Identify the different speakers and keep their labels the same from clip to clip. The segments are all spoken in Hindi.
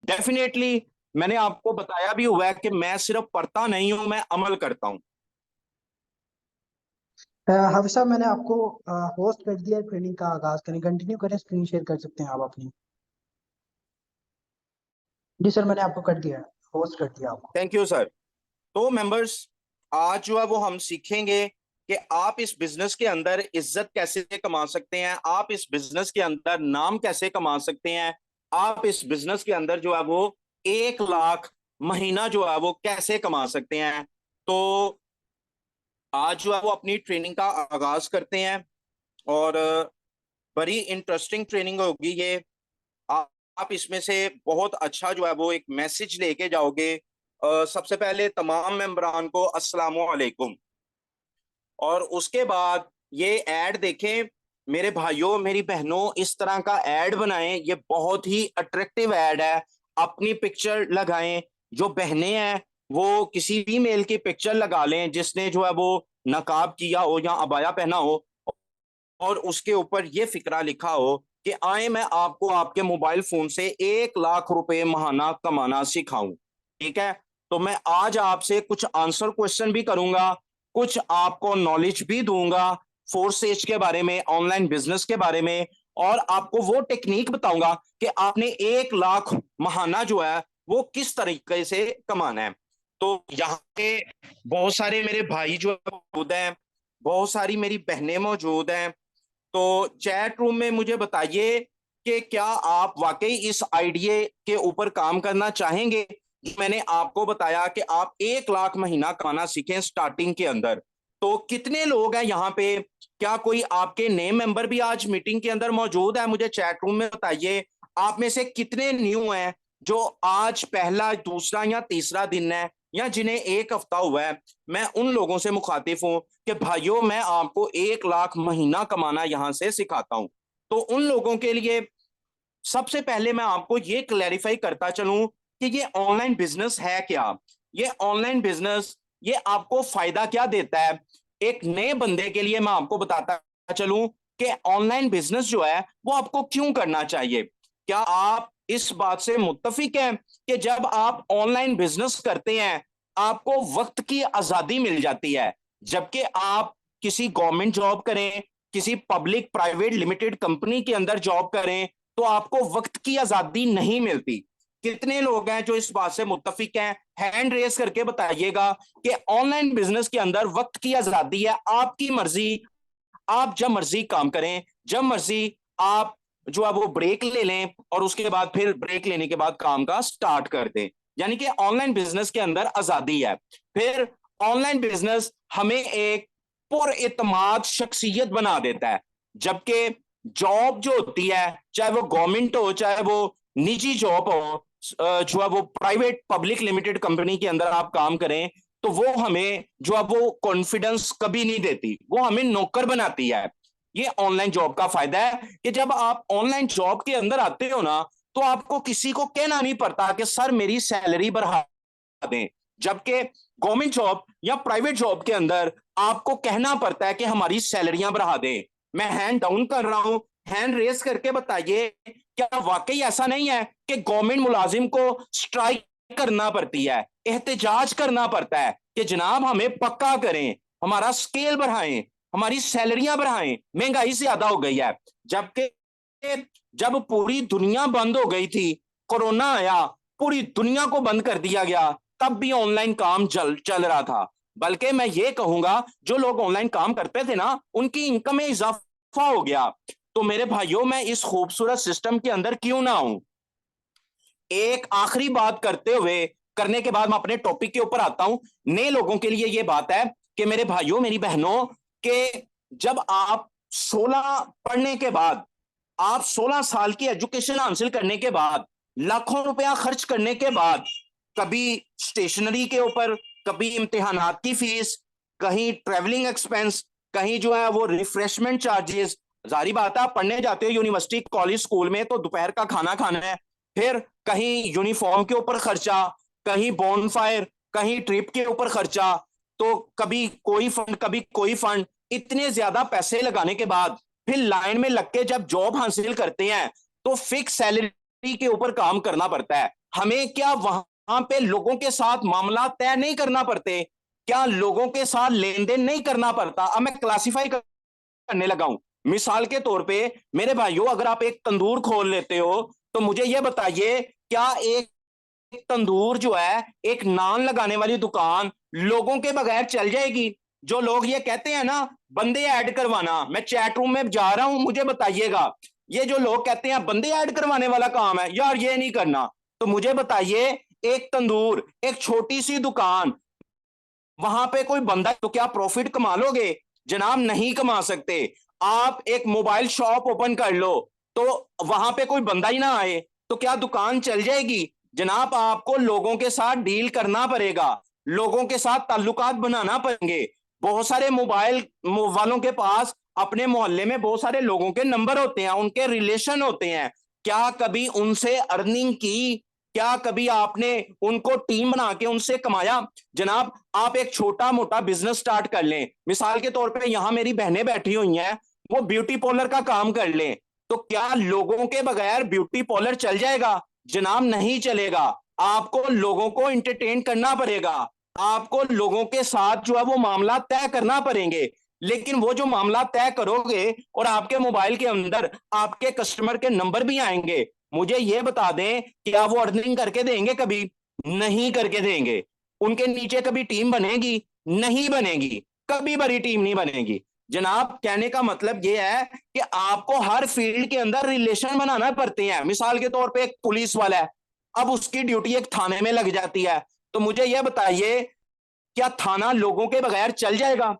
Speaker 1: डेफिनेटली मैंने आपको बताया भी हुआ है कि मैं सिर्फ पढ़ता नहीं हूं, मैं अमल करता हूं।
Speaker 2: हाफिज साहब, मैंने आपको होस्ट कर दिया है। ट्रेनिंग का आगाज करें, कंटिन्यू करें, स्क्रीन शेयर कर सकते हैं आप अपनी। जी सर, मैंने आपको कर दिया है, होस्ट कर दिया आपको।
Speaker 1: Thank you sir. तो मेंबर्स, आज जो है वो हम सीखेंगे कि आप इस बिजनेस के अंदर इज्जत कैसे कमा सकते हैं, आप इस बिजनेस के अंदर नाम कैसे कमा सकते हैं, आप इस बिजनेस के अंदर जो है वो 1 लाख महीना जो है वो कैसे कमा सकते हैं। तो आज जो है वो अपनी ट्रेनिंग का आगाज करते हैं। और बड़ी इंटरेस्टिंग ट्रेनिंग होगी ये। आप इसमें से बहुत अच्छा जो है वो एक मैसेज लेके जाओगे। सबसे पहले तमाम मेंबरान को अस्सलाम वालेकुम। और उसके बाद ये ऐड देखें मेरे भाइयों मेरी बहनों, इस तरह का ऐड बनाएं, ये बहुत ही अट्रैक्टिव ऐड है। अपनी पिक्चर लगाएं, जो बहनें हैं वो किसी भी मेल की पिक्चर लगा लें जिसने जो है वो नकाब किया हो या अबाया पहना हो, और उसके ऊपर ये फिक्रा लिखा हो कि आए मैं आपको आपके मोबाइल फोन से 1 लाख रुपए महाना कमाना सिखाऊं। ठीक है। तो मैं आज आपसे कुछ आंसर क्वेश्चन भी करूंगा, कुछ आपको नॉलेज भी दूंगा फोर्स एज के बारे में, ऑनलाइन बिजनेस के बारे में, और आपको वो टेक्निक बताऊंगा कि आपने 1 लाख महाना जो है वो किस तरीके से कमाना है। तो यहाँ पे बहुत सारे मेरे भाई जो है मौजूद हैं, बहुत सारी मेरी बहनें मौजूद हैं। तो चैट रूम में मुझे बताइए कि क्या आप वाकई इस आइडिया के ऊपर काम करना चाहेंगे जो मैंने आपको बताया कि आप 1 लाख महीना कमाना सीखें स्टार्टिंग के अंदर। तो कितने लोग हैं यहाँ पे? क्या कोई आपके नए मेंबर भी आज मीटिंग के अंदर मौजूद है? मुझे चैट रूम में बताइए। आप में से कितने न्यू हैं जो आज पहला दूसरा या तीसरा दिन है, या जिन्हें 1 हफ्ता हुआ है? मैं उन लोगों से मुखातिब हूं कि भाइयों मैं आपको 1 लाख महीना कमाना यहां से सिखाता हूं। तो उन लोगों के लिए सबसे पहले मैं आपको ये क्लैरिफाई करता चलूं कि ये ऑनलाइन बिजनेस है क्या। ये ऑनलाइन बिजनेस ये आपको फायदा क्या देता है। एक नए बंदे के लिए मैं आपको बताता चलूं कि ऑनलाइन बिजनेस जो है वो आपको क्यों करना चाहिए। क्या आप इस बात से मुत्तफिक हैं कि जब आप ऑनलाइन बिजनेस करते हैं आपको वक्त की आजादी मिल जाती है, जबकि आप किसी गवर्नमेंट जॉब करें, किसी पब्लिक प्राइवेट लिमिटेड कंपनी के अंदर जॉब करें तो आपको वक्त की आजादी नहीं मिलती। कितने लोग हैं जो इस बात से मुत्तफिक हैं? हैंड रेस करके बताइएगा कि ऑनलाइन बिजनेस के अंदर वक्त की आजादी है, आपकी मर्जी, आप जब मर्जी काम करें, जब मर्जी आप जो है वो ब्रेक ले लें और उसके बाद फिर ब्रेक लेने के बाद काम का स्टार्ट कर दें। यानी कि ऑनलाइन बिजनेस के अंदर आजादी है। फिर ऑनलाइन बिजनेस हमें एक पुरइतमाद शख्सियत बना देता है, जबकि जॉब जो होती है चाहे वो गवर्नमेंट हो चाहे वो निजी जॉब हो, जो है वो प्राइवेट पब्लिक लिमिटेड कंपनी के अंदर आप काम करें, तो वो हमें जो है वो कॉन्फिडेंस कभी नहीं देती, वो हमें नौकर बनाती है। ये ऑनलाइन जॉब का फायदा है कि जब आप ऑनलाइन जॉब के अंदर आते हो ना तो आपको किसी को कहना नहीं पड़ता कि सर मेरी सैलरी बढ़ा दें। जबकि गवर्नमेंट जॉब या प्राइवेट जॉब के अंदर आपको कहना पड़ता है कि हमारी सैलरियां बढ़ा दें। मैं हैंड डाउन कर रहा हूं, हैंड रेस करके बताइए क्या वाकई ऐसा नहीं है कि गवर्नमेंट मुलाजिम को स्ट्राइक करना पड़ती है, एहतजाज करना पड़ता है कि जनाब हमें पक्का करें, हमारा स्केल बढ़ाएं, हमारी सैलरियां बढ़ाएं, महंगाई ज्यादा हो गई है। जबकि जब पूरी दुनिया बंद हो गई थी, कोरोना आया, पूरी दुनिया को बंद कर दिया गया, तब भी ऑनलाइन काम चल रहा था। बल्कि मैं ये कहूंगा जो लोग ऑनलाइन काम करते थे ना उनकी इनकम में इजाफा हो गया। तो मेरे भाइयों मैं इस खूबसूरत सिस्टम के अंदर क्यों ना आऊं। एक आखिरी बात करने के बाद मैं अपने टॉपिक के ऊपर आता हूं। नए लोगों के लिए यह बात है कि मेरे भाइयों मेरी बहनों के जब आप 16 पढ़ने के बाद, आप 16 साल की एजुकेशन हासिल करने के बाद, लाखों रुपया खर्च करने के बाद, कभी स्टेशनरी के ऊपर, कभी इम्तिहानात की फीस, कहीं ट्रेवलिंग एक्सपेंस, कहीं जो है वो रिफ्रेशमेंट चार्जेस, जारी बात है आप पढ़ने जाते हो यूनिवर्सिटी कॉलेज स्कूल में तो दोपहर का खाना खाना है, फिर कहीं यूनिफॉर्म के ऊपर खर्चा, कहीं बॉनफायर, कहीं ट्रिप के ऊपर खर्चा, तो कभी कोई फंड कभी कोई फंड, इतने ज्यादा पैसे लगाने के बाद फिर लाइन में लग के जब जॉब हासिल करते हैं तो फिक्स सैलरी के ऊपर काम करना पड़ता है। हमें क्या वहां पे लोगों के साथ मामला तय नहीं करना पड़ते? क्या लोगों के साथ लेन देन नहीं करना पड़ता? अब मैं क्लासिफाई करने लगा हूं। मिसाल के तौर पे मेरे भाइयों, अगर आप एक तंदूर खोल लेते हो तो मुझे यह बताइए, क्या एक तंदूर जो है, एक नान लगाने वाली दुकान लोगों के बगैर चल जाएगी? जो लोग ये कहते हैं ना, बंदे ऐड करवाना, मैं चैट रूम में जा रहा हूं, मुझे बताइएगा, ये जो लोग कहते हैं बंदे ऐड करवाने वाला काम है यार, ये नहीं करना। तो मुझे बताइए, एक तंदूर, एक छोटी सी दुकान, वहां पे कोई बंदा, तो क्या प्रॉफिट कमा लोगे? जनाब नहीं कमा सकते। आप एक मोबाइल शॉप ओपन कर लो, तो वहां पे कोई बंदा ही ना आए, तो क्या दुकान चल जाएगी? जनाब आपको लोगों के साथ डील करना पड़ेगा, लोगों के साथ ताल्लुकात बनाना पड़ेंगे। बहुत सारे मोबाइल वालों के पास अपने मोहल्ले में बहुत सारे लोगों के नंबर होते हैं, उनके रिलेशन होते हैं। क्या कभी उनसे अर्निंग की? क्या कभी आपने उनको टीम बना के उनसे कमाया? जनाब आप एक छोटा मोटा बिजनेस स्टार्ट कर लें, मिसाल के तौर पे यहां मेरी बहनें बैठी हुई हैं, वो ब्यूटी पार्लर का काम कर लें, तो क्या लोगों के बगैर ब्यूटी पार्लर चल जाएगा? जनाब नहीं चलेगा। आपको लोगों को इंटरटेन करना पड़ेगा, आपको लोगों के साथ जो है वो मामला तय करना पड़ेंगे। लेकिन वो जो मामला तय करोगे और आपके मोबाइल के अंदर आपके कस्टमर के नंबर भी आएंगे, मुझे ये बता दें, क्या वो अर्निंग करके देंगे? कभी नहीं करके देंगे। उनके नीचे कभी टीम बनेगी? नहीं बनेगी, कभी बड़ी टीम नहीं बनेगी। जनाब कहने का मतलब यह है कि आपको हर फील्ड के अंदर रिलेशन बनाना पड़ते हैं। मिसाल के तौर पे एक पुलिस वाला है, अब उसकी ड्यूटी एक थाने में लग जाती है, तो मुझे यह बताइए, क्या थाना लोगों के बगैर चल जाएगा?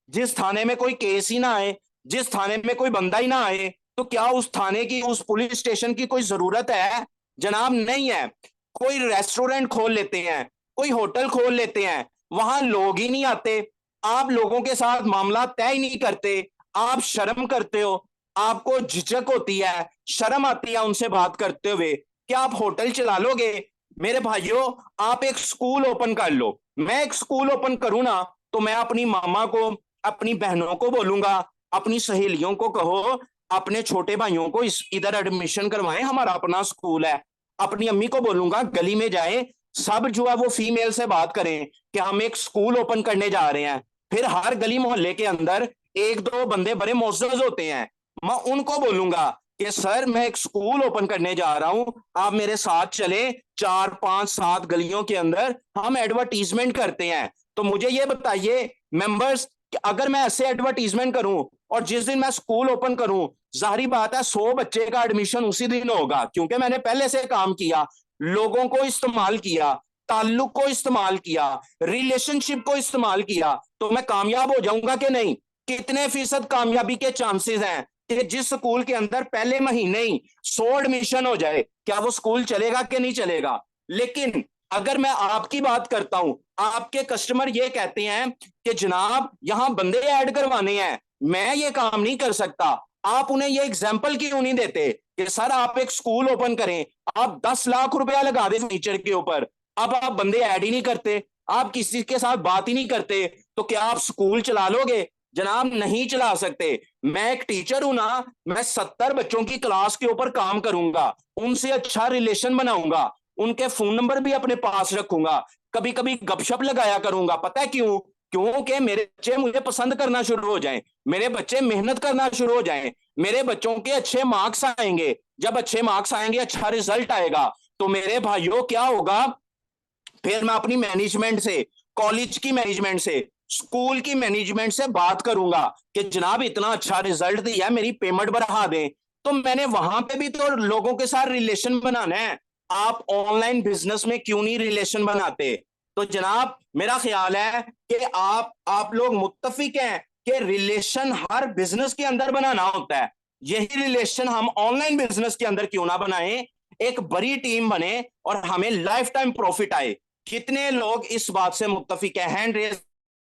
Speaker 1: जिस थाने में कोई केस ही ना आए, जिस थाने में कोई बंदा ही ना आए, तो क्या उस थाने की, उस पुलिस स्टेशन की कोई जरूरत है? जनाब नहीं है। कोई रेस्टोरेंट खोल लेते हैं, कोई होटल खोल लेते हैं, वहां लोग ही नहीं आते, आप लोगों के साथ मामला तय ही नहीं करते, आप शर्म करते हो, आपको झिझक होती है, शर्म आती है उनसे बात करते हुए, क्या आप होटल चला लोगे? मेरे भाइयों, आप एक स्कूल ओपन कर लो। मैं एक स्कूल ओपन करूं ना, तो मैं अपनी मामा को, अपनी बहनों को बोलूंगा, अपनी सहेलियों को कहो, अपने छोटे भाइयों को इस इधर एडमिशन करवाएं, हमारा अपना स्कूल है। अपनी अम्मी को बोलूंगा गली में जाए, सब जो है वो फीमेल से बात करें कि हम एक स्कूल ओपन करने जा रहे हैं। फिर हर गली मोहल्ले के अंदर एक दो बंदे बड़े मोअज़्ज़ज़ होते हैं, मैं उनको बोलूंगा कि सर मैं एक स्कूल ओपन करने जा रहा हूं, आप मेरे साथ चले, 4 5 7 गलियों के अंदर हम एडवर्टीजमेंट करते हैं। तो मुझे ये बताइए मेंबर्स, कि अगर मैं ऐसे एडवर्टीजमेंट करूं और जिस दिन मैं स्कूल ओपन करूं, जाहिर बात है 100 बच्चे का एडमिशन उसी दिन होगा, क्योंकि मैंने पहले से काम किया, लोगों को इस्तेमाल किया, ताल्लुक को इस्तेमाल किया, रिलेशनशिप को इस्तेमाल किया, तो मैं कामयाब हो जाऊंगा कि नहीं? कितने फीसद कामयाबी के चांसेस हैं कि जिस स्कूल के अंदर पहले महीने ही 100 एडमिशन हो जाए, क्या वो स्कूल चलेगा कि नहीं चलेगा? लेकिन अगर मैं आपकी बात करता हूं, आपके कस्टमर ये कहते हैं कि जनाब यहां बंदे ऐड करवाने हैं, मैं ये काम नहीं कर सकता, आप उन्हें ये एग्जाम्पल क्यों नहीं देते कि सर आप एक स्कूल ओपन करें, आप 10 लाख रुपया लगा दे फर्नीचर के ऊपर, अब आप बंदे ऐड ही नहीं करते, आप किसी के साथ बात ही नहीं करते, तो क्या आप स्कूल चला लोगे? जनाब नहीं चला सकते। मैं एक टीचर हूं ना, मैं 70 बच्चों की क्लास के ऊपर काम करूंगा, उनसे अच्छा रिलेशन बनाऊंगा, उनके फोन नंबर भी अपने पास रखूंगा, कभी कभी गपशप लगाया करूंगा। पता है क्यों? क्योंकि मेरे बच्चे मुझे पसंद करना शुरू हो जाएं, मेरे बच्चे मेहनत करना शुरू हो जाएं, मेरे बच्चों के अच्छे मार्क्स आएंगे, जब अच्छे मार्क्स आएंगे, अच्छा रिजल्ट आएगा, तो मेरे भाइयों क्या होगा, फिर मैं अपनी मैनेजमेंट से, कॉलेज की मैनेजमेंट से, स्कूल की मैनेजमेंट से बात करूंगा कि जनाब इतना अच्छा रिजल्ट दिया, मेरी पेमेंट बढ़ा दें। तो मैंने वहां पे भी तो लोगों के साथ रिलेशन बनाना है। आप ऑनलाइन बिजनेस में क्यों नहीं रिलेशन बनाते? तो जनाब मेरा ख्याल है कि आप लोग मुत्तफिक हैं कि रिलेशन हर बिजनेस के अंदर बनाना होता है। यही रिलेशन हम ऑनलाइन बिजनेस के अंदर क्यों ना बनाएं, एक बड़ी टीम बने और हमें लाइफ टाइम प्रॉफिट आए। कितने लोग इस बात से मुत्तफिक है? हैंड रेज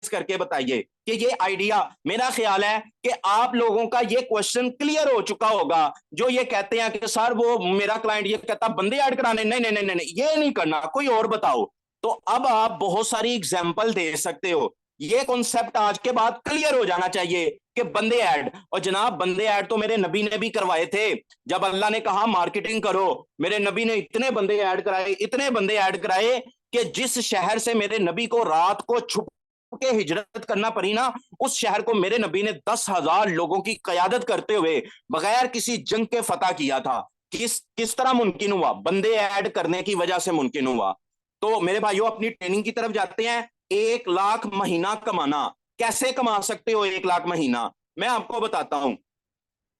Speaker 1: करके बताइए कि ये आइडिया, मेरा ख्याल है कि आप लोगों का ये क्वेश्चन क्लियर हो चुका होगा, जो ये कहते हैं कि सर वो मेरा क्लाइंट ये कहता बंदे ऐड कराने, नहीं नहीं नहीं नहीं, ये नहीं करना, कोई और बताओ। तो अब आप बहुत सारी एग्जाम्पल दे सकते हो ये कॉन्सेप्ट आज के बाद क्लियर हो जाना चाहिए कि बंदे ऐड, और जनाब बंदे ऐड तो मेरे नबी ने भी करवाए थे। जब अल्लाह ने कहा मार्केटिंग करो, मेरे नबी ने इतने बंदे ऐड कराए, इतने बंदे ऐड कराए कि जिस शहर से मेरे नबी को रात को छुप के हिजरत करना पड़ी ना, उस शहर को मेरे नबी ने 10,000 लोगों की कयादत करते हुए बगैर किसी जंग के फतह किया था। किस तरह मुमकिन हुआ? बंदे ऐड करने की वजह से मुमकिन हुआ। तो मेरे भाइयों अपनी ट्रेनिंग की तरफ जाते हैं। 1 लाख महीना कमाना, कैसे कमा सकते हो 1 लाख महीना? मैं आपको बताता हूं,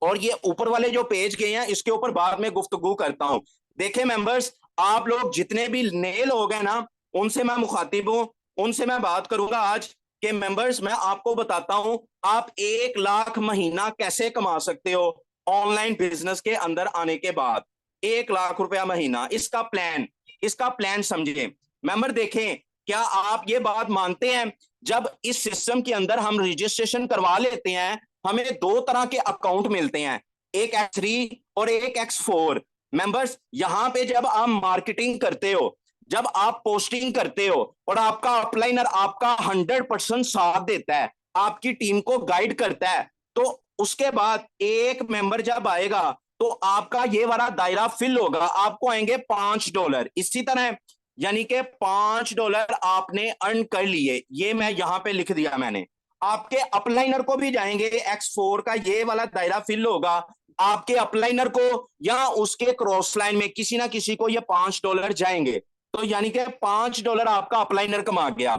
Speaker 1: और ये ऊपर वाले जो पेज गए हैं इसके ऊपर बाद में गुफ्तगू करता हूं। देखे मेंबर्स, आप लोग जितने भी नए लोग हैं ना, उनसे मैं मुखातिब हूं, उनसे मैं बात करूंगा आज कि मेंबर्स मैं आपको बताता हूं आप 1 लाख महीना कैसे कमा सकते हो ऑनलाइन बिजनेस के अंदर आने के बाद। 1 लाख रुपया महीना, इसका प्लान समझिए मेंबर। देखें, क्या आप ये बात मानते हैं जब इस सिस्टम के अंदर हम रजिस्ट्रेशन करवा लेते हैं, हमें 2 तरह के अकाउंट मिलते हैं, एक X3 और एक X4। मेंबर्स, यहां पे जब आप मार्केटिंग करते हो, जब आप पोस्टिंग करते हो और आपका अपलाइनर आपका 100% साथ देता है, आपकी टीम को गाइड करता है, तो उसके बाद एक मेंबर जब आएगा तो आपका ये वाला दायरा फिल होगा, आपको आएंगे $5। इसी तरह यानी कि $5 आपने अर्न कर लिए, ये मैं यहां पे लिख दिया मैंने। आपके अपलाइनर को भी जाएंगे, X4 का ये वाला दायरा फिल होगा, आपके अपलाइनर को या उसके क्रॉस लाइन में किसी ना किसी को ये $5 जाएंगे। तो यानी कि $5 आपका अपलाइनर कमा गया।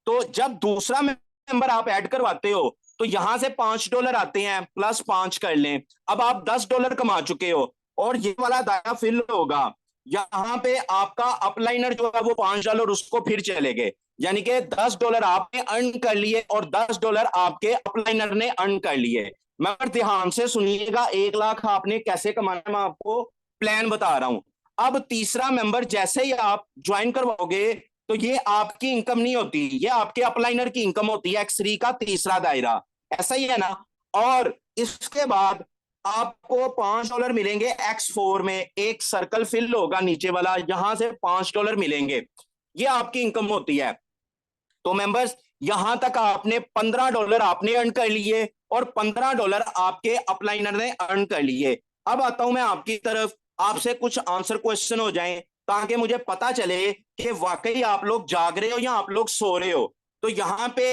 Speaker 1: तो जब दूसरा मेंबर आप ऐड करवाते हो तो यहां से $5 आते हैं, प्लस 5 कर लें, अब आप $10 कमा चुके हो, और ये वाला दायरा फिल होगा। यहां पे आपका अपलाइनर जो है वो $5 उसको फिर चले गए, यानी कि $10 आपने अर्न कर लिए और $10 आपके अपलाइनर ने अर्न कर लिए। मगर ध्यान से सुनिएगा, 1 लाख आपने कैसे कमाना मैं आपको प्लान बता रहा हूं। अब तीसरा मेंबर जैसे ही आप ज्वाइन करवाओगे तो ये आपकी इनकम नहीं होती, ये आपके अपलाइनर की इनकम होती है, X3 का तीसरा दायरा। ऐसा ही है ना? और इसके बाद आपको $5 मिलेंगे X4 में, एक सर्कल फिल होगा नीचे वाला, यहां से $5 मिलेंगे, ये आपकी इनकम होती है। तो मेंबर्स, यहां तक आपने $15 आपने अर्न कर लिए और $15 आपके अपलाइनर ने अर्न कर लिए। अब आता हूं मैं आपकी तरफ, आपसे कुछ आंसर क्वेश्चन हो जाएं ताकि मुझे पता चले कि वाकई आप लोग जाग रहे हो या आप लोग सो रहे हो। तो यहाँ पे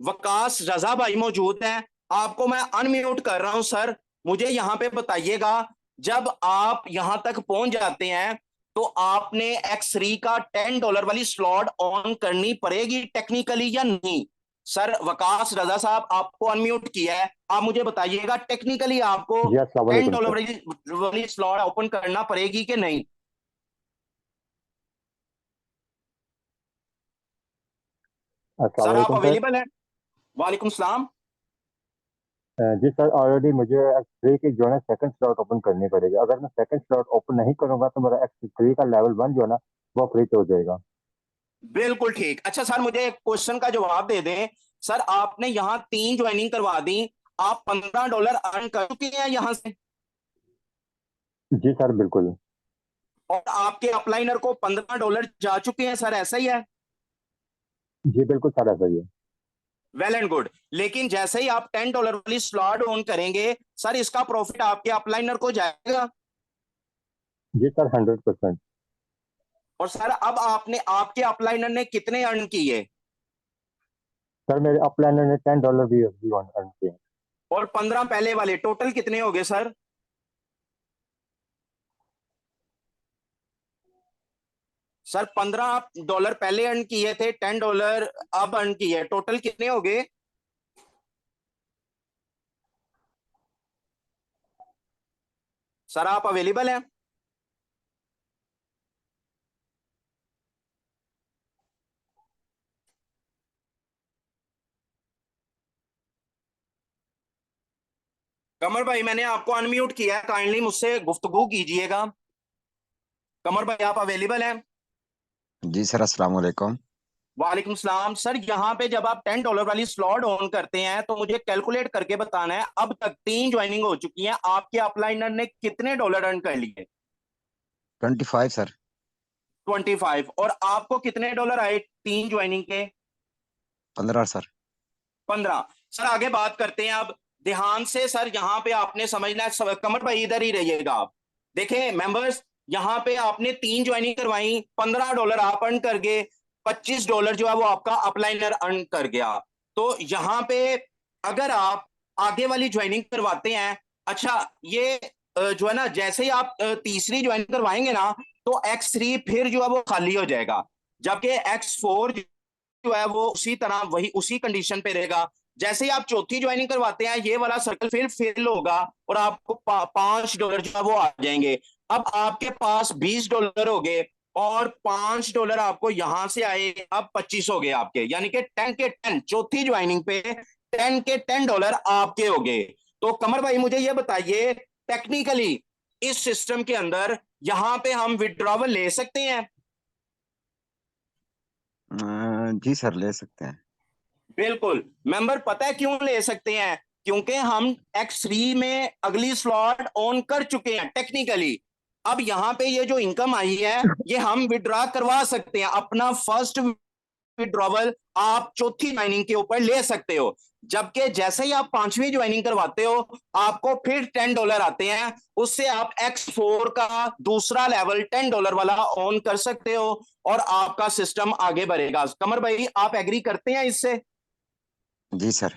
Speaker 1: वकास रजा भाई मौजूद हैं, आपको मैं अनम्यूट कर रहा हूं सर। मुझे यहाँ पे बताइएगा, जब आप यहां तक पहुंच जाते हैं तो आपने X3 का $10 वाली स्लॉट ऑन करनी पड़ेगी टेक्निकली या नहीं? सर वकास रजा साहब, आपको अनम्यूट किया है, आप मुझे बताइएगा टेक्निकली आपको
Speaker 3: जी अस्सलाम वालेकुम
Speaker 1: $10
Speaker 3: सर।
Speaker 1: वाली स्लॉट ओपन करना पड़ेगी कि नहीं?
Speaker 3: अस्सलाम
Speaker 1: सर आप
Speaker 3: वालेकुम सर।
Speaker 1: अवेलेबल हैं? वालेकुम सलाम।
Speaker 3: जी सर, ऑलरेडी मुझे X3 की जो है सेकंड स्लॉट ओपन करनी पड़ेगी। अगर मैं सेकंड स्लॉट ओपन नहीं करूंगा तो मेरा X3 का लेवल 1 जो है ना वो फ्री हो जाएगा।
Speaker 1: बिल्कुल ठीक। अच्छा सर, मुझे एक क्वेश्चन का जवाब दे दें। सर आपने यहाँ 3 ज्वाइनिंग करवा दी, आप $15 अर्न कर चुके हैं यहाँ से,
Speaker 3: जी सर बिल्कुल।
Speaker 1: और आपके अपलाइनर को $15 जा चुके हैं सर, ऐसा ही है?
Speaker 3: जी बिल्कुल सर, ऐसा ही है।
Speaker 1: Well and good. लेकिन जैसे ही आप $10 वाली स्लॉट ऑन करेंगे सर, इसका प्रॉफिट आपके अपलाइनर को जाएगा।
Speaker 3: जी सर 100%।
Speaker 1: और सर अब आपने आपके अपलाइनर ने कितने अर्न किए?
Speaker 3: सर मेरे अपलाइनर ने $10 भी अर्न किए।
Speaker 1: और 15 पहले वाले टोटल कितने हो गए सर? सर $15 पहले अर्न किए थे, $10 अब अर्न किए, टोटल कितने हो गए? सर आप अवेलेबल हैं? कमर भाई मैंने आपको अनम्यूट किया है, काइंडली मुझसे गुफ्तगू कीजिएगा। कमर भाई आप अवेलेबल हैं?
Speaker 4: जी सर, अस्सलाम वालेकुम।
Speaker 1: वालेकुम सलाम। सर यहाँ पे जब आप $10 वाली स्लॉट ऑन करते हैं तो मुझे कैलकुलेट करके बताना है, अब तक 3 ज्वाइनिंग हो चुकी हैं, आपके अपलाइनर ने कितने डॉलर अर्न कर लिए?
Speaker 4: 25 सर।
Speaker 1: 25। और आपको कितने डॉलर आए 3 ज्वाइनिंग के?
Speaker 4: 15 सर।
Speaker 1: 15। सर आगे बात करते हैं अब ध्यान से। सर यहाँ पे आपने समझना है, कमर भाई इधर ही रहिएगा आप। देखें मेंबर्स, यहाँ पे आपने 3 ज्वाइनिंग करवाई, $15 आप अर्न कर गए, $25 जो है वो आपका अपलाइनर अर्न कर गया। तो यहाँ पे अगर आप आगे वाली ज्वाइनिंग करवाते हैं, अच्छा ये जो है ना, जैसे ही आप तीसरी ज्वाइनिंग करवाएंगे ना, तो X3 फिर जो है वो खाली हो जाएगा, जबकि X4 जो है वो उसी तरह वही उसी कंडीशन पे रहेगा। जैसे ही आप चौथी ज्वाइनिंग करवाते हैं, ये वाला सर्कल फिल होगा और आपको $5 जो है वो आ जाएंगे। अब आपके पास $20 हो गए और $5 आपको यहां से आए, अब 25 हो गए आपके, यानी कि 10 के 10 चौथी ज्वाइनिंग पे 10 के $10 आपके हो गए। तो कमर भाई मुझे ये बताइए, टेक्निकली इस सिस्टम के अंदर यहां पे हम विड्रॉवल ले सकते हैं?
Speaker 4: जी सर, ले सकते हैं।
Speaker 1: बिल्कुल मेंबर, पता है क्यों ले सकते हैं? क्योंकि हम X3 में अगली स्लॉट ऑन कर चुके हैं टेक्निकली। अब यहाँ पे ये जो इनकम आई है, ये हम विड्रॉ करवा सकते हैं। अपना फर्स्ट विड्रॉवल आप चौथी ज्वाइनिंग के ऊपर ले सकते हो, जबकि जैसे ही आप 5वीं ज्वाइनिंग करवाते हो, आपको फिर $10 आते हैं। उससे आप X4 का दूसरा लेवल $10 वाला ऑन कर सकते हो और आपका सिस्टम आगे बढ़ेगा। कमर भाई आप एग्री करते हैं इससे?
Speaker 4: जी सर।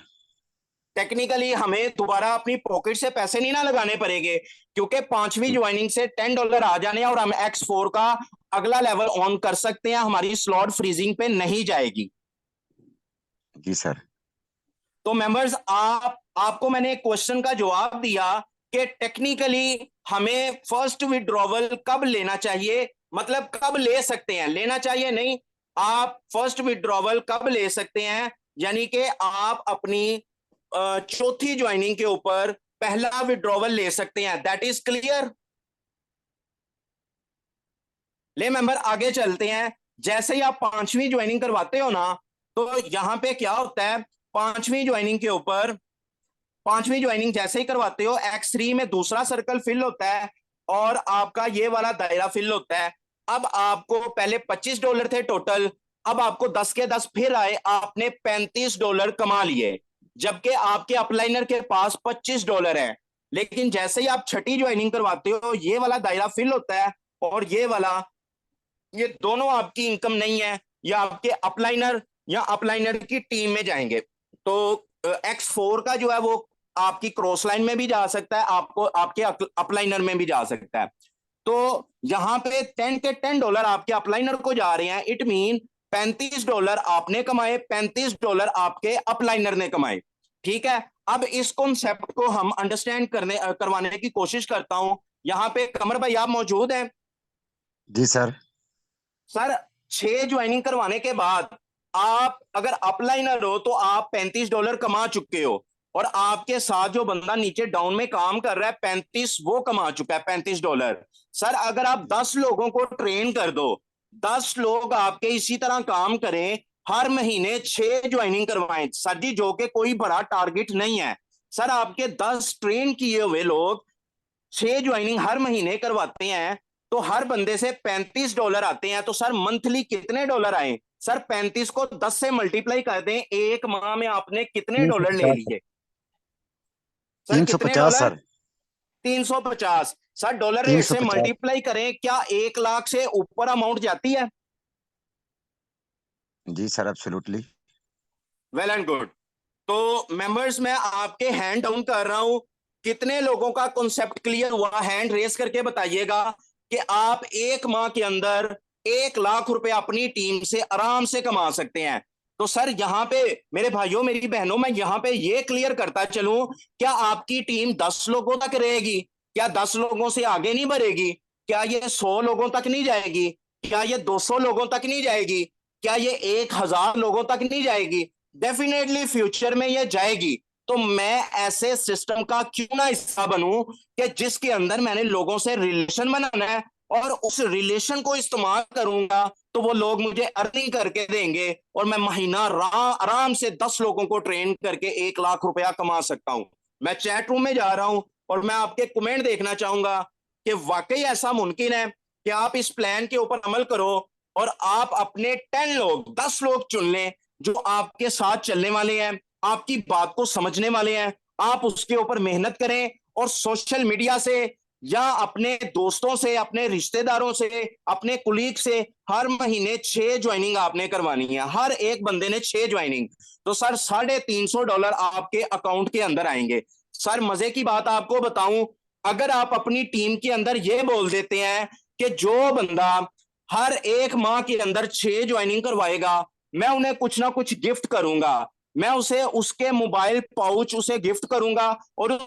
Speaker 1: टेक्निकली हमें दोबारा अपनी पॉकेट से पैसे नहीं ना लगाने पड़ेंगे, क्योंकि 5वीं ज्वाइनिंग से $10 आ जाने और हम X4 का अगला लेवल ऑन कर सकते हैं, हमारी स्लॉट फ्रीजिंग पे नहीं जाएगी।
Speaker 4: जी सर।
Speaker 1: तो मेंबर्स, आपको मैंने एक क्वेश्चन का जवाब दिया कि टेक्निकली हमें फर्स्ट विड्रॉवल कब लेना चाहिए, मतलब कब ले सकते हैं, लेना चाहिए नहीं, आप फर्स्ट विड्रॉवल कब ले सकते हैं, यानी कि आप अपनी चौथी ज्वाइनिंग के ऊपर पहला विड्रॉवल ले सकते हैं। That is clear? ले मेंबर आगे चलते हैं। जैसे ही आप 5वीं ज्वाइनिंग करवाते हो ना, तो यहां पे क्या होता है, 5वीं ज्वाइनिंग के ऊपर 5वीं ज्वाइनिंग जैसे ही करवाते हो, X3 में दूसरा सर्कल फिल होता है और आपका ये वाला दायरा फिल होता है। अब आपको पहले $25 थे टोटल, अब आपको 10 के 10 फिर आए, आपने $35 कमा लिए, जबकि आपके अपलाइनर के पास $25 है। लेकिन जैसे ही आप छठी ज्वाइनिंग करवाते हो, ये वाला दायरा फिल होता है और ये वाला, ये दोनों आपकी इनकम नहीं है, या आपके अपलाइनर या अपलाइनर की टीम में जाएंगे। तो X4 का जो है वो आपकी क्रॉस लाइन में भी जा सकता है, आपको आपके अपलाइनर में भी जा सकता है। तो यहां पे 10 के $10 आपके अपलाइनर को जा रहे हैं। इट मीन $35 आपने कमाए, $35 आपके अपलाइनर ने कमाए। ठीक है, अब इस कॉन्सेप्ट को हम अंडरस्टैंड करवाने की कोशिश करता हूं। यहाँ पे कमर भाई आप मौजूद हैं?
Speaker 4: जी सर।
Speaker 1: सर 6 ज्वाइनिंग करवाने के बाद आप अगर अपलाइनर हो तो आप $35 कमा चुके हो, और आपके साथ जो बंदा नीचे डाउन में काम कर रहा है 35 वो कमा चुका है $35। सर अगर आप 10 लोगों को ट्रेन कर दो, 10 लोग आपके इसी तरह काम करें, हर महीने 6 ज्वाइनिंग करवाएं सर जी, जो कि कोई बड़ा टारगेट नहीं है। सर आपके 10 ट्रेन किए हुए लोग 6 ज्वाइनिंग हर महीने करवाते हैं, तो हर बंदे से $35 आते हैं। तो सर मंथली कितने डॉलर आए? सर 35 को 10 से मल्टीप्लाई कर दें, एक माह में आपने कितने डॉलर ले
Speaker 3: 350
Speaker 1: लिए? सर कितने
Speaker 4: 350
Speaker 1: dollar?
Speaker 4: Sir.
Speaker 1: 350। Sir dollar rate से
Speaker 4: 350।
Speaker 1: मल्टीप्लाई करें, क्या 1 लाख से ऊपर अमाउंट जाती है?
Speaker 4: जी sir, absolutely.
Speaker 1: Well and good. तो मेंबर्स मैं आपके हैंड डाउन कर रहा हूं, कितने लोगों का कॉन्सेप्ट क्लियर हुआ? हैंड रेस करके बताइएगा कि आप एक माह के अंदर 1 लाख रुपए अपनी टीम से आराम से कमा सकते हैं। तो सर यहाँ पे मेरे भाइयों मेरी बहनों, मैं यहाँ पे ये क्लियर करता चलूं, क्या आपकी टीम 10 लोगों तक रहेगी? क्या 10 लोगों से आगे नहीं बढ़ेगी? क्या ये 100 लोगों तक नहीं जाएगी? क्या ये 200 लोगों तक नहीं जाएगी? क्या ये 1000 लोगों तक नहीं जाएगी? डेफिनेटली फ्यूचर में ये जाएगी। तो मैं ऐसे सिस्टम का क्यों ना हिस्सा बनूं कि जिसके अंदर मैंने लोगों से रिलेशन बनाना है, और उस रिलेशन को इस्तेमाल करूंगा तो वो लोग मुझे अर्निंग करके देंगे, और मैं महीना आराम से 10 लोगों को ट्रेन करके 1 लाख रुपया कमा सकता हूं। मैं चैट रूम में जा रहा हूं और मैं आपके कमेंट देखना चाहूंगा कि वाकई ऐसा मुमकिन है कि आप इस प्लान के ऊपर अमल करो और आप अपने 10 लोग 10 लोग चुन लें जो आपके साथ चलने वाले हैं। आपकी बात को समझने वाले हैं, आप उसके ऊपर मेहनत करें और सोशल मीडिया से या अपने दोस्तों से, अपने रिश्तेदारों से, अपने कुलीग से हर महीने 6 ज्वाइनिंग आपने करवानी है। हर एक बंदे ने 6 ज्वाइनिंग, तो सर $350 आपके अकाउंट के अंदर आएंगे। सर मजे की बात आपको बताऊं, अगर आप अपनी टीम के अंदर ये बोल देते हैं कि जो बंदा हर एक माह के अंदर 6 ज्वाइनिंग करवाएगा, मैं उन्हें कुछ ना कुछ गिफ्ट करूंगा, मैं उसे उसके मोबाइल पाउच उसे गिफ्ट करूंगा और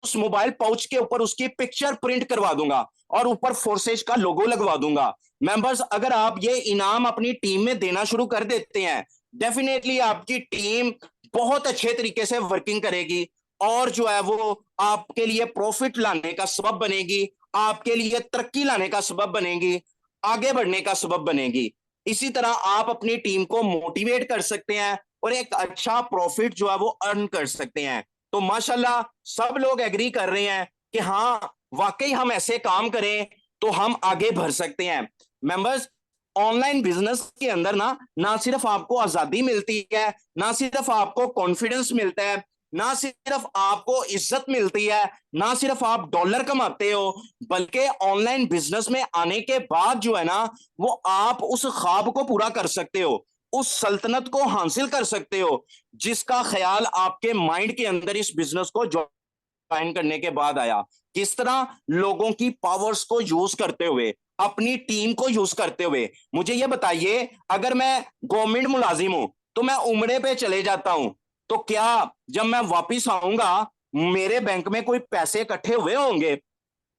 Speaker 1: उस मोबाइल पाउच के ऊपर उसकी पिक्चर प्रिंट करवा दूंगा और ऊपर फोर्सेज का लोगो लगवा दूंगा। मेंबर्स, अगर आप ये इनाम अपनी टीम में देना शुरू कर देते हैं, डेफिनेटली आपकी टीम बहुत अच्छे तरीके से वर्किंग करेगी और जो है वो आपके लिए प्रॉफिट लाने का सबब बनेगी, आपके लिए तरक्की लाने का सबब बनेगी, आगे बढ़ने का सबब बनेगी। इसी तरह आप अपनी टीम को मोटिवेट कर सकते हैं और एक अच्छा प्रॉफिट जो है वो अर्न कर सकते हैं। तो माशाल्लाह सब लोग एग्री कर रहे हैं कि हाँ वाकई हम ऐसे काम करें तो हम आगे बढ़ सकते हैं। मेंबर्स, ऑनलाइन बिजनेस के अंदर ना सिर्फ आपको आजादी मिलती है, ना सिर्फ आपको कॉन्फिडेंस मिलता है, ना सिर्फ आपको इज्जत मिलती है, ना सिर्फ आप डॉलर कमाते हो, बल्कि ऑनलाइन बिजनेस में आने के बाद जो है ना वो आप उस ख्वाब को पूरा कर सकते हो, उस सल्तनत को हासिल कर सकते हो जिसका ख्याल आपके माइंड के अंदर इस बिजनेस को ज्वाइन करने के बाद आया। किस तरह लोगों की पावर्स को यूज करते हुए, अपनी टीम को यूज करते हुए। मुझे ये बताइए, अगर मैं गवर्नमेंट मुलाजिम हूं तो मैं उम्रे पे चले जाता हूं, तो क्या जब मैं वापिस आऊंगा मेरे बैंक में कोई पैसे इकट्ठे हुए होंगे?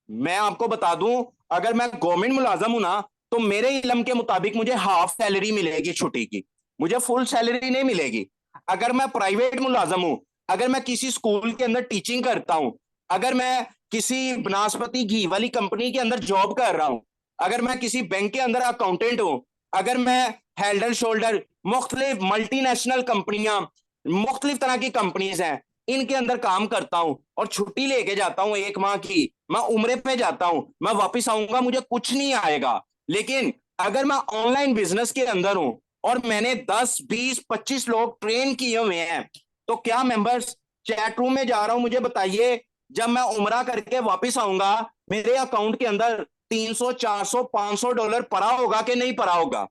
Speaker 1: मैं आपको बता दूं, अगर मैं गवर्नमेंट मुलाजम हूं ना तो मेरे इल्म के मुताबिक मुझे हाफ सैलरी मिलेगी छुट्टी की, मुझे फुल सैलरी नहीं मिलेगी। अगर मैं प्राइवेट मुलाजम हूं, अगर मैं किसी स्कूल के अंदर टीचिंग करता हूं, अगर मैं किसी बनास्पति घी वाली कंपनी के अंदर जॉब कर रहा हूं, अगर मैं किसी बैंक के अंदर अकाउंटेंट हूं, अगर मैं हेल्ड एंड शोल्डर मुख्तलिफ मल्टीनेशनल कंपनियां, मुख्तलिफ तरह की कंपनीज हैं, इनके अंदर काम करता हूं और छुट्टी लेके जाता हूं 1 माह की, मैं उम्रे पे जाता हूं, मैं वापिस आऊंगा मुझे कुछ नहीं आएगा। लेकिन अगर मैं ऑनलाइन बिजनेस के अंदर हूं और मैंने 10, 20, 25 लोग ट्रेन किए हुए हैं, तो क्या मेंबर्स, चैट रूम में जा रहा हूं, मुझे बताइए जब मैं उम्रा करके वापिस आऊंगा मेरे अकाउंट के अंदर $300, $400, $500 पड़ा होगा कि नहीं पड़ा होगा?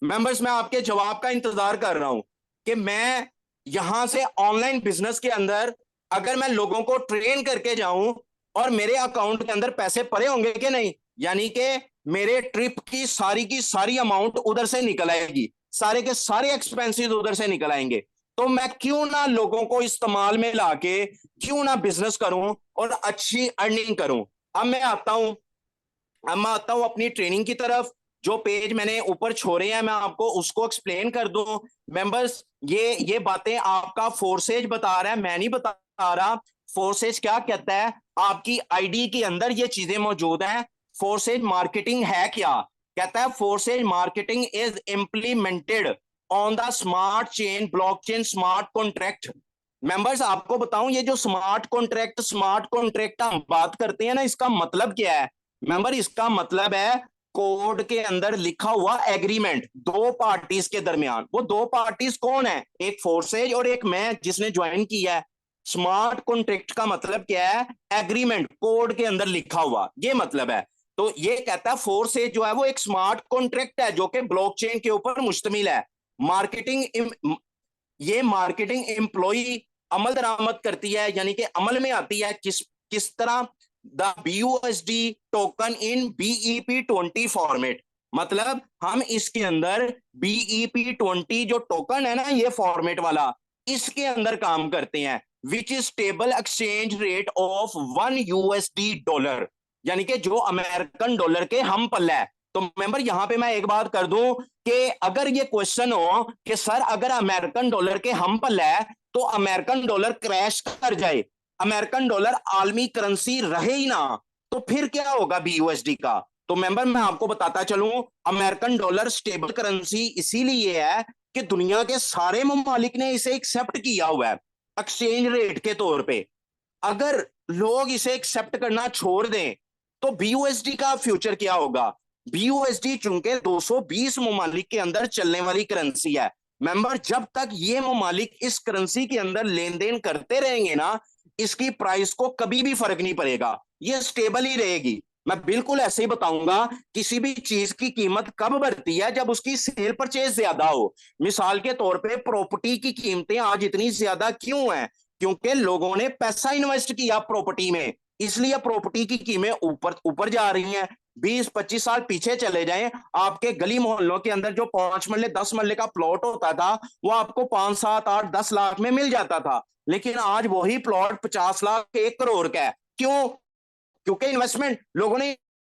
Speaker 1: मेंबर्स, मैं आपके जवाब का इंतजार कर रहा हूं कि मैं यहां से ऑनलाइन बिजनेस के अंदर अगर मैं लोगों को ट्रेन करके जाऊं और मेरे अकाउंट के अंदर पैसे पड़े होंगे कि नहीं, यानी कि मेरे ट्रिप की सारी अमाउंट उधर से निकल आएगी, सारे के सारे एक्सपेंसेस उधर से निकल आएंगे। तो मैं क्यों ना लोगों को इस्तेमाल में लाके क्यों ना बिजनेस करूं और अच्छी अर्निंग करूं। अब मैं आता हूं अपनी ट्रेनिंग की तरफ। जो पेज मैंने ऊपर छोड़े हैं मैं आपको उसको एक्सप्लेन कर दूं। मेंबर्स, ये बातें आपका फोर्सेज बता रहा है, मैं नहीं बता रहा। फोर्सेज क्या कहता है, आपकी आईडी के अंदर ये चीजें मौजूद हैं। फोर्सेज मार्केटिंग है क्या? कहता है Forsage marketing is implemented on the smart chain blockchain smart contract. Members, आपको बताऊं ये जो स्मार्ट कॉन्ट्रैक्ट हम बात करते हैं ना, इसका मतलब क्या है? मेंबर, इसका मतलब है कोड के अंदर लिखा हुआ एग्रीमेंट दो पार्टीज के दरमियान। वो दो पार्टीज कौन है? एक फोर्सेज और एक मैं जिसने ज्वाइन किया है। स्मार्ट कॉन्ट्रैक्ट का मतलब क्या है? एग्रीमेंट कोड के अंदर लिखा हुआ, ये मतलब है। तो ये कहता है फोर्सेज जो है वो एक स्मार्ट कॉन्ट्रैक्ट है जो कि ब्लॉकचेन के ऊपर मुश्तमिल है। ये मार्केटिंग एम्प्लॉई अमल दरामद करती है, यानी कि अमल में आती है किस तरह? The BUSD token in BEP20 format. मतलब हम इसके अंदर BEP20 जो टोकन है ना, ये फॉर्मेट वाला, इसके अंदर काम करते हैं, which is stable exchange rate of $1, यानी कि जो अमेरिकन डॉलर के हम पल्ला है। तो मेंबर, यहां पे मैं एक बात कर दूं कि अगर ये क्वेश्चन हो कि सर अगर अमेरिकन डॉलर के हम पल्ला है तो अमेरिकन डॉलर क्रैश कर जाए, अमेरिकन डॉलर आलमी करेंसी रहे ही ना, तो फिर क्या होगा BUSD का? तो मेंबर, मैं आपको बताता चलूं, अमेरिकन डॉलर स्टेबल करेंसी इसीलिए है कि दुनिया के सारे ममालिक ने इसे एक्सेप्ट किया हुआ है एक्सचेंज रेट के तौर पे। अगर लोग इसे एक्सेप्ट करना छोड़ दें तो BUSD का फ्यूचर क्या होगा? BUSD चूंकि 220 ममालिक के अंदर चलने वाली करेंसी है, मेंबर जब तक ये ममालिक इस करेंसी के अंदर लेन देन करते रहेंगे ना, इसकी प्राइस को कभी भी फर्क नहीं पड़ेगा, ये स्टेबल ही रहेगी। मैं बिल्कुल ऐसे ही बताऊंगा, किसी भी चीज की कीमत कब बढ़ती है, जब उसकी सेल परचेज ज्यादा हो। मिसाल के तौर पे प्रॉपर्टी की कीमतें आज इतनी ज्यादा क्यों हैं? क्योंकि लोगों ने पैसा इन्वेस्ट किया प्रॉपर्टी में, इसलिए प्रॉपर्टी की कीमतें ऊपर ऊपर जा रही हैं। 20-25 साल पीछे चले जाएं, आपके गली मोहल्लों के अंदर जो 5 मरले 10 मरले का प्लॉट होता था, वो आपको 5, 7, 8, 10 लाख में मिल जाता था। लेकिन आज वही प्लॉट 50 लाख 1 करोड़ का है। क्यों? क्योंकि इन्वेस्टमेंट, लोगों ने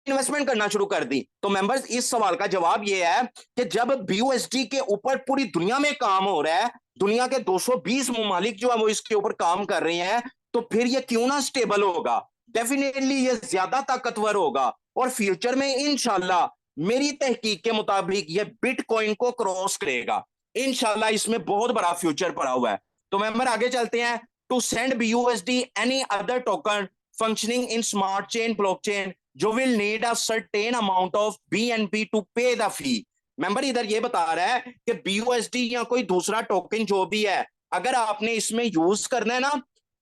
Speaker 1: इन्वेस्टमेंट करना शुरू कर दी। तो मेंबर्स, इस सवाल का जवाब यह है कि जब BUSD के ऊपर पूरी दुनिया में काम हो रहा है, दुनिया के 220 ममालिक जो है वो इसके ऊपर काम कर रहे हैं, तो फिर ये क्यों ना स्टेबल होगा? डेफिनेटली ये ज्यादा ताकतवर होगा और फ्यूचर में इंशाल्लाह मेरी तहकीक के मुताबिक ये बिटकॉइन को क्रॉस करेगा। इंशाल्लाह इसमें बहुत बड़ा फ्यूचर पड़ा हुआ है। तो मेंबर आगे चलते हैं। To send BUSD any other token functioning in smart chain blockchain, you will need a certain amount of BNB to pay the fee. Member इधर ये बता रहा है कि BUSD या कोई दूसरा टोकन जो भी है, अगर आपने इसमें यूज करना है ना,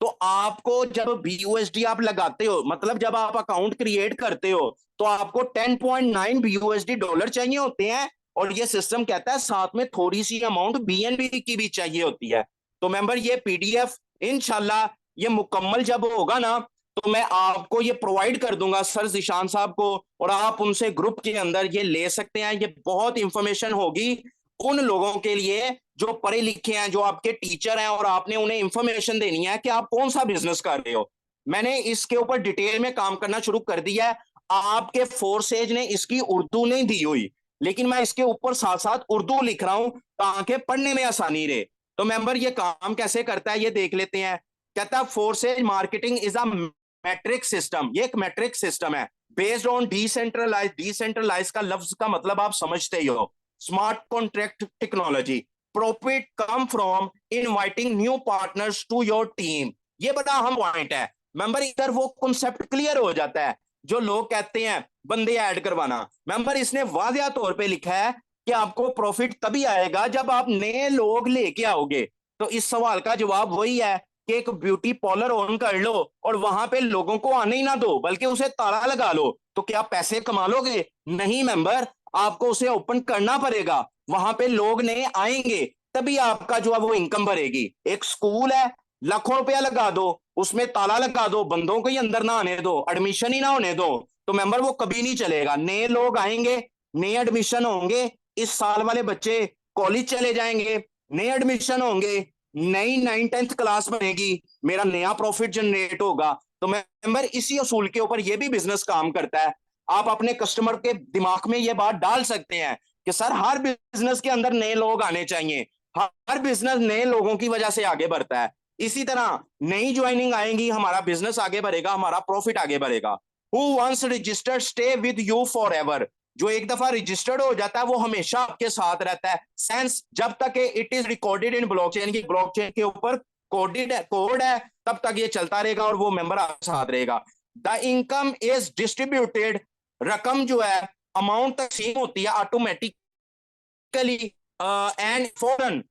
Speaker 1: तो आपको जब BUSD आप लगाते हो, मतलब जब आप अकाउंट क्रिएट करते हो, तो आपको 10.9 BUSD डॉलर चाहिए होते हैं, और ये सिस्टम कहता है साथ में थोड़ी सी अमाउंट BNB की भी चाहिए होती है। तो मेंबर ये PDF इंशाल्लाह ये मुकम्मल जब होगा ना, तो मैं आपको ये प्रोवाइड कर दूंगा सर ज़ीशान साहब को, और आप उनसे ग्रुप के अंदर ये ले सकते हैं। ये बहुत इंफॉर्मेशन होगी उन लोगों के लिए जो पढ़े लिखे हैं, जो आपके टीचर हैं, और आपने उन्हें इंफॉर्मेशन देनी है कि आप कौन सा बिजनेस कर रहे हो। मैंने इसके ऊपर डिटेल में काम करना शुरू कर दिया है। आपके फोर्सेज ने इसकी उर्दू नहीं दी हुई, लेकिन मैं इसके ऊपर साथ साथ उर्दू लिख रहा हूं ताकि पढ़ने में आसानी रहे। तो मेंबर ये काम कैसे करता है ये देख लेते हैं। कहता है Forsage marketing is a matrix system, ये एक मैट्रिक सिस्टम है बेस्ड ऑन डिसेंट्रलाइज। डिसेंट्रलाइज का लफ्ज का मतलब आप समझते ही हो, smart contract technology. Profit come from inviting new partners to your team, ये बड़ा अहम पॉइंट है मेंबर। इधर वो कॉन्सेप्ट क्लियर हो जाता है जो लोग कहते हैं बंदे ऐड करवाना। मेंबर इसने वादिया तौर पे लिखा है कि आपको प्रॉफिट तभी आएगा जब आप नए लोग लेके आओगे। तो इस सवाल का जवाब वही है कि एक ब्यूटी पार्लर ऑन कर लो और वहां पे लोगों को आने ही ना दो, बल्कि उसे ताला लगा लो, तो क्या पैसे कमा लोगे? नहीं मेंबर, आपको उसे ओपन करना पड़ेगा, वहां पे लोग नए आएंगे, तभी आपका जो है वो इनकम बढ़ेगी। एक स्कूल है, लाखों रुपया लगा दो, उसमें ताला लगा दो, बंदों को ही अंदर ना आने दो, एडमिशन ही ना होने दो, तो मेंबर वो कभी नहीं चलेगा। नए लोग आएंगे, नए एडमिशन होंगे, इस साल वाले बच्चे कॉलेज चले जाएंगे, नए एडमिशन होंगे, नई 9th क्लास बनेगी, मेरा नया प्रॉफिट जनरेट होगा। तो मेंबर इसी असूल के ऊपर ये भी बिजनेस काम करता है। आप अपने कस्टमर के दिमाग में ये बात डाल सकते हैं कि सर हर बिजनेस के अंदर नए लोग आने चाहिए, हर बिजनेस नए लोगों की वजह से आगे बढ़ता है। इसी तरह नई ज्वाइनिंग आएंगी, हमारा बिजनेस आगे बढ़ेगा, हमारा प्रॉफिट आगे बढ़ेगा। Who once registered stay with you forever, जो एक दफा रजिस्टर्ड हो जाता है वो हमेशा आपके साथ रहता है, सेंस जब तक it is recorded in blockchain की, ब्लॉकचेन के ऊपर कोडेड है, कोड है, तब तक ये चलता रहेगा और वो मेंबर आपके साथ रहेगा। द इनकम इज डिस्ट्रीब्यूटेड, रकम जो है अमाउंट तकसीम होती है automatically and forward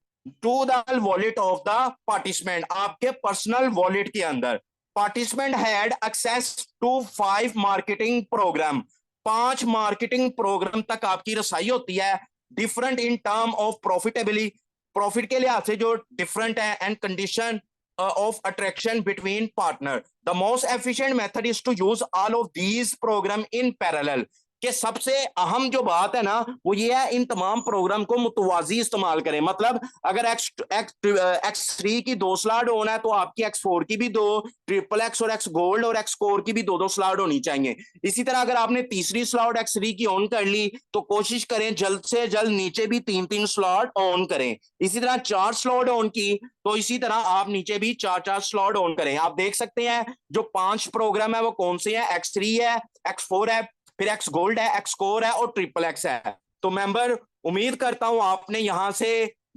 Speaker 1: to the wallet of the participant, आपके पर्सनल वॉलेट के अंदर। Participant had access to 5 marketing program, 5 marketing program तक आपकी रसाई होती है। Different in term of profitability, profit के लिहाज से जो डिफरेंट है, and condition of attraction between partner. The most efficient method is to use all of these program in parallel, कि सबसे अहम जो बात है ना वो ये है इन तमाम प्रोग्राम को मुतवाजी इस्तेमाल करें। मतलब अगर X3 की 2 स्लॉट होना है तो आपकी X4 की भी 2, XXX और X गोल्ड और X कोर की भी 2 स्लॉट होनी चाहिए। इसी तरह अगर आपने तीसरी स्लॉट X3 की ऑन कर ली तो कोशिश करें जल्द से जल्द नीचे भी 3 स्लॉट ऑन करें। इसी तरह 4 स्लॉट ऑन की तो इसी तरह आप नीचे भी 4 स्लॉट ऑन करें। आप देख सकते हैं जो 5 प्रोग्राम है वो कौन से हैं, X3 है, X4 है, फिर X गोल्ड है, X कोर है और XXX है। तो मेंबर उम्मीद करता हूं आपने यहां से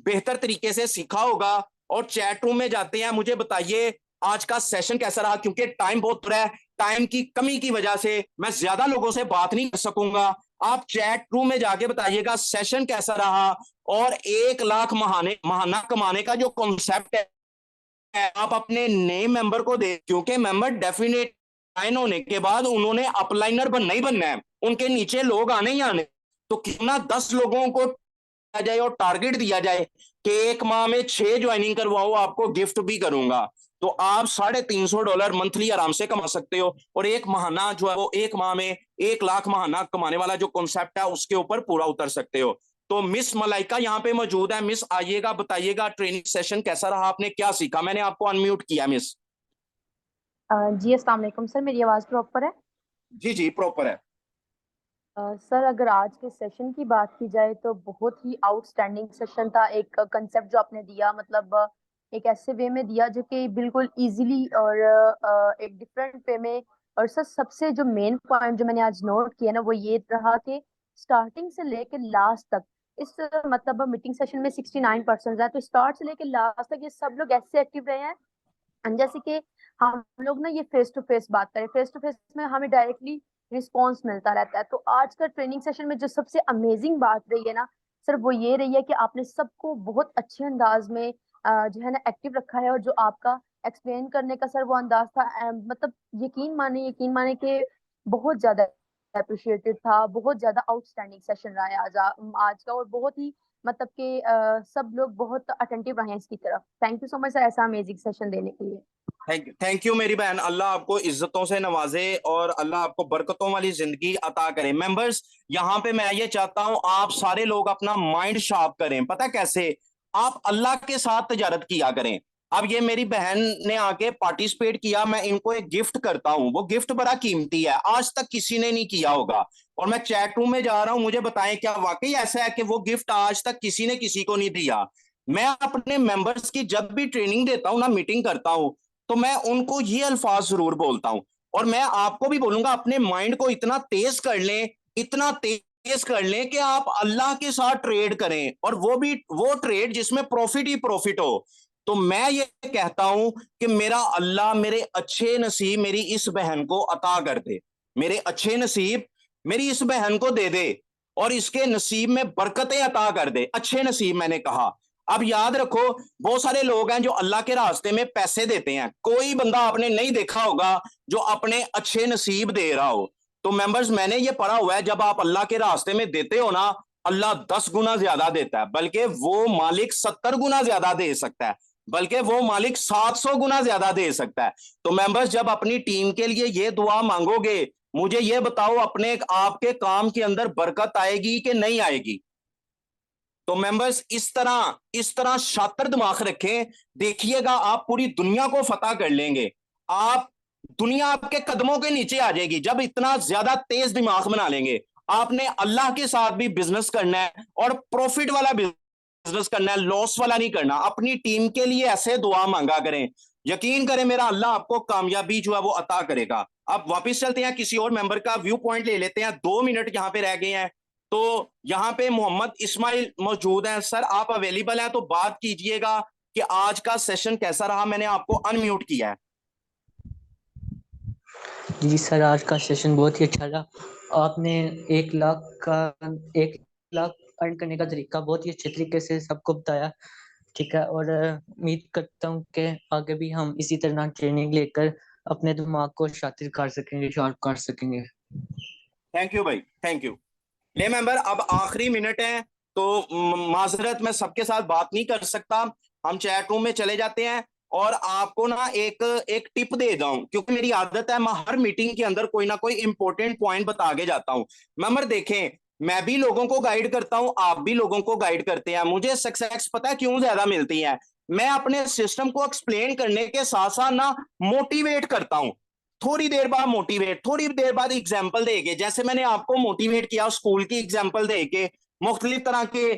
Speaker 1: बेहतर तरीके से सीखा होगा। और चैट रूम में जाते हैं, मुझे बताइए आज का सेशन कैसा रहा, क्योंकि टाइम बहुत बुरा है, टाइम की कमी की वजह से मैं ज्यादा लोगों से बात नहीं कर सकूंगा। आप चैट रूम में जाके बताइएगा सेशन कैसा रहा, और 1 लाख महाना कमाने का जो कॉन्सेप्ट है आप अपने नए मेंबर को दे, क्योंकि मेंबर डेफिनेट ज्वाइन होने के बाद उन्होंने अपलाइनर बनना ही बनना है, उनके नीचे लोग आने ही आने। तो क्यों ना 10 लोगों को दिया जाए और टारगेट दिया जाए कि 1 माह में 6 ज्वाइनिंग करवाओ, आपको गिफ्ट भी करूंगा। तो आप $350 मंथली आराम से कमा सकते हो, और 1 महीना जो है वो 1 माह में 1 लाख महाना कमाने वाला जो कॉन्सेप्ट है उसके ऊपर पूरा उतर सकते हो। तो मिस मलाइका यहाँ पे मौजूद है। मिस आइएगा, बताइएगा ट्रेनिंग सेशन कैसा रहा, आपने क्या सीखा। मैंने आपको अनम्यूट किया मिस।
Speaker 5: जी अस्सलाम वालेकुम सर, मेरी आवाज़ प्रॉपर है?
Speaker 1: जी जी प्रॉपर है।
Speaker 5: सर अगर आज के सेशन की बात की जाए तो बहुत ही आउटस्टैंडिंग सेशन था। एक कंसेप्ट जो आपने दिया, मतलब एक ऐसे वे में दिया जो कि बिल्कुल इजीली और एक डिफरेंट वे में। और सर सबसे जो मेन पॉइंट जो मैंने आज नोट किया ना वो ये रहा कि स्टार्टिंग से लेकर लास्ट तक इस मतलब मीटिंग सेशन में 69% है, तो स्टार्ट से लेकर लास्ट तक ये सब लोग ऐसे एक्टिव रहे हैं जैसे कि हम लोग ना ये फेस टू फेस बात करें। फेस टू फेस में हमें डायरेक्टली रिस्पॉन्स मिलता रहता है। तो आज का ट्रेनिंग सेशन में जो सबसे अमेजिंग बात रही है ना सर वो ये रही है कि आपने सबको बहुत अच्छे अंदाज में जो है ना एक्टिव रखा है। और जो आपका एक्सप्लेन करने का सर वो अंदाज था, मतलब यकीन माने कि बहुत ज्यादा अप्रिशिएटेड था। बहुत ज्यादा आउटस्टैंडिंग सेशन रहा है आज का, और बहुत ही मतलब कि सब लोग बहुत अटेंटिव रहे हैं इसकी तरफ। Thank you so much sir ऐसा अमेजिंग सेशन देने के लिए।
Speaker 1: थैंक यू मेरी बहन। अल्लाह आपको इज्जतों से नवाजे और अल्लाह आपको बरकतों वाली जिंदगी अता करे। मेंबर्स, यहाँ पे मैं ये चाहता हूँ आप सारे लोग अपना माइंड शार्प करें। पता कैसे? आप अल्लाह के साथ तजारत किया करें। अब ये मेरी बहन ने आके पार्टिसिपेट किया, मैं इनको एक गिफ्ट करता हूँ, वो गिफ्ट बड़ा कीमती है, आज तक किसी ने नहीं किया होगा। और मैं चैट रूम में जा रहा हूँ, मुझे बताएं क्या वाकई ऐसा है कि वो गिफ्ट आज तक किसी ने किसी को नहीं दिया। मैं अपने मेंबर्स की जब भी ट्रेनिंग देता हूँ ना, मीटिंग करता हूँ, तो मैं उनको ये अल्फाज जरूर बोलता हूं। और मैं आपको भी बोलूंगा अपने माइंड को इतना तेज कर लें, इतना तेज कर लें कि आप अल्लाह के साथ ट्रेड करें, और वो भी वो ट्रेड जिसमें प्रॉफिट ही प्रॉफिट हो। तो मैं ये कहता हूं कि मेरा अल्लाह मेरे अच्छे नसीब मेरी इस बहन को अता कर दे, मेरे अच्छे नसीब मेरी इस बहन को दे दे, और इसके नसीब में बरकतें अता कर दे। अच्छे नसीब मैंने कहा। अब याद रखो, बहुत सारे लोग हैं जो अल्लाह के रास्ते में पैसे देते हैं, कोई बंदा आपने नहीं देखा होगा जो अपने अच्छे नसीब दे रहा हो। तो मेंबर्स, मैंने ये पढ़ा हुआ है, जब आप अल्लाह के रास्ते में देते हो ना, अल्लाह 10 गुना ज्यादा देता है, बल्कि वो मालिक 70 गुना ज्यादा दे सकता है, बल्कि वो मालिक 700 गुना ज्यादा दे सकता है। तो मेंबर्स, जब अपनी टीम के लिए ये दुआ मांगोगे, मुझे ये बताओ अपने आपके काम के अंदर बरकत आएगी कि नहीं आएगी? तो मेंबर्स, इस तरह शातिर दिमाग रखें, देखिएगा आप पूरी दुनिया को फतह कर लेंगे। आप दुनिया आपके कदमों के नीचे आ जाएगी जब इतना ज्यादा तेज दिमाग बना लेंगे। आपने अल्लाह के साथ भी बिजनेस करना है और प्रॉफिट वाला बिजनेस करना है, लॉस वाला नहीं करना। अपनी टीम के लिए ऐसे दुआ मांगा करें, यकीन करें मेरा अल्लाह आपको कामयाबी जो है वो अता करेगा। अब वापस चलते हैं, किसी और मेंबर का व्यू पॉइंट ले लेते हैं। 2 मिनट यहाँ पे रह गए हैं। तो यहाँ पे मोहम्मद इस्माइल मौजूद हैं। सर आप अवेलेबल हैं तो बात कीजिएगा कि आज का सेशन कैसा रहा। मैंने आपको अनम्यूट किया है।
Speaker 6: जी सर, आज का सेशन बहुत ही अच्छा रहा। आपने 1 लाख अर्न करने का तरीका बहुत ही अच्छे तरीके से सबको बताया, ठीक है। और उम्मीद करता हूँ कि आगे भी हम इसी तरह ट्रेनिंग लेकर अपने दिमाग को शातिर कर सकेंगे, शार्प कर सकेंगे।
Speaker 1: थैंक यू भाई, थैंक यू। ले मेंबर, अब आखिरी मिनट है, तो माजरत मैं सबके साथ बात नहीं कर सकता, हम चैट रूम में चले जाते हैं। और आपको ना एक टिप दे जाऊं, क्योंकि मेरी आदत है, मैं हर मीटिंग के अंदर कोई ना कोई इंपॉर्टेंट पॉइंट बता के जाता हूं। मेंबर देखें, मैं भी लोगों को गाइड करता हूं, आप भी लोगों को गाइड करते हैं। मुझे सक्सेस पता है क्यों ज्यादा मिलती है? मैं अपने सिस्टम को एक्सप्लेन करने के साथ साथ ना मोटिवेट करता हूं। थोड़ी देर बाद मोटिवेट, थोड़ी देर बाद एग्जाम्पल देके, जैसे मैंने आपको मोटिवेट किया स्कूल की एग्जाम्पल देके, मुख्तलिफ तरह के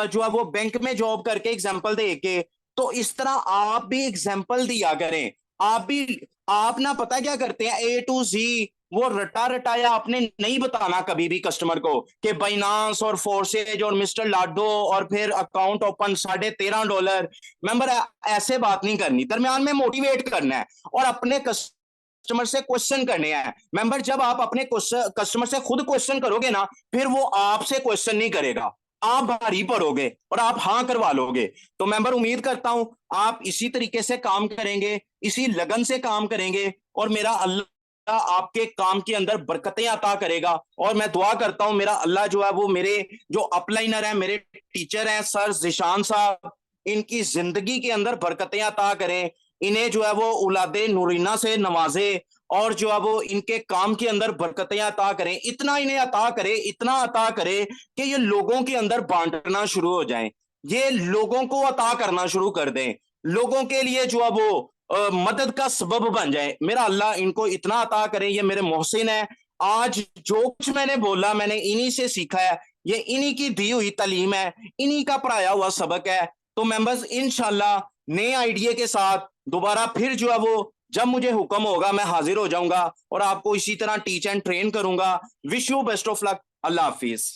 Speaker 1: जो है वो बैंक में जॉब करके एग्जाम्पल देके, तो इस तरह आप भी एग्जाम्पल दिया करें। आप ना पता क्या करते हैं, A to Z वो रटा रटाया आपने नहीं बताना कभी भी कस्टमर को कि बाइनांस और फोर्सेज और मिस्टर लाडो और फिर अकाउंट ओपन $13.5। मेंबर, ऐसे बात नहीं करनी, दरमियान में मोटिवेट करना है और अपने कस्टमर से क्वेश्चन करने हैं। मेंबर, जब आप अपने कस्टमर से खुद क्वेश्चन करोगे ना, फिर वो आपसे क्वेश्चन नहीं करेगा, आप भारी पड़ोगे और आप हाँ करवा लोगे। तो मेंबर उम्मीद करता हूं आप इसी तरीके से काम करेंगे, इसी लगन से काम करेंगे और मेरा अल्लाह आपके काम के अंदर बरकतें अता करेगा। और मैं दुआ करता हूं मेरा अल्लाह जो है वो मेरे जो अपलाइनर है, मेरे टीचर हैं सर जिशान साहब, इनकी जिंदगी के अंदर बरकतें अता करें, इन्हें जो है वो औलादे नूरीना से नवाजे और जो है वो इनके काम के अंदर बरकतें अता करें। इतना इन्हें अता करे, इतना अता करे कि ये लोगों के अंदर बांटना शुरू हो जाएं, ये लोगों को अता करना शुरू कर दें, लोगों के लिए जो है वो मदद का सबब बन जाए। मेरा अल्लाह इनको इतना अता करे। ये मेरे मोहसिन है। आज जो कुछ मैंने बोला मैंने इन्हीं से सीखा है, ये इन्हीं की दी हुई तालीम है, इन्हीं का पढ़ाया हुआ सबक है। तो मेंबर्स इंशाल्लाह नए आइडिया के साथ दोबारा फिर जो है वो जब मुझे हुक्म होगा मैं हाजिर हो जाऊंगा और आपको इसी तरह टीच एंड ट्रेन करूंगा। Wish you best of luck. Allah Hafiz.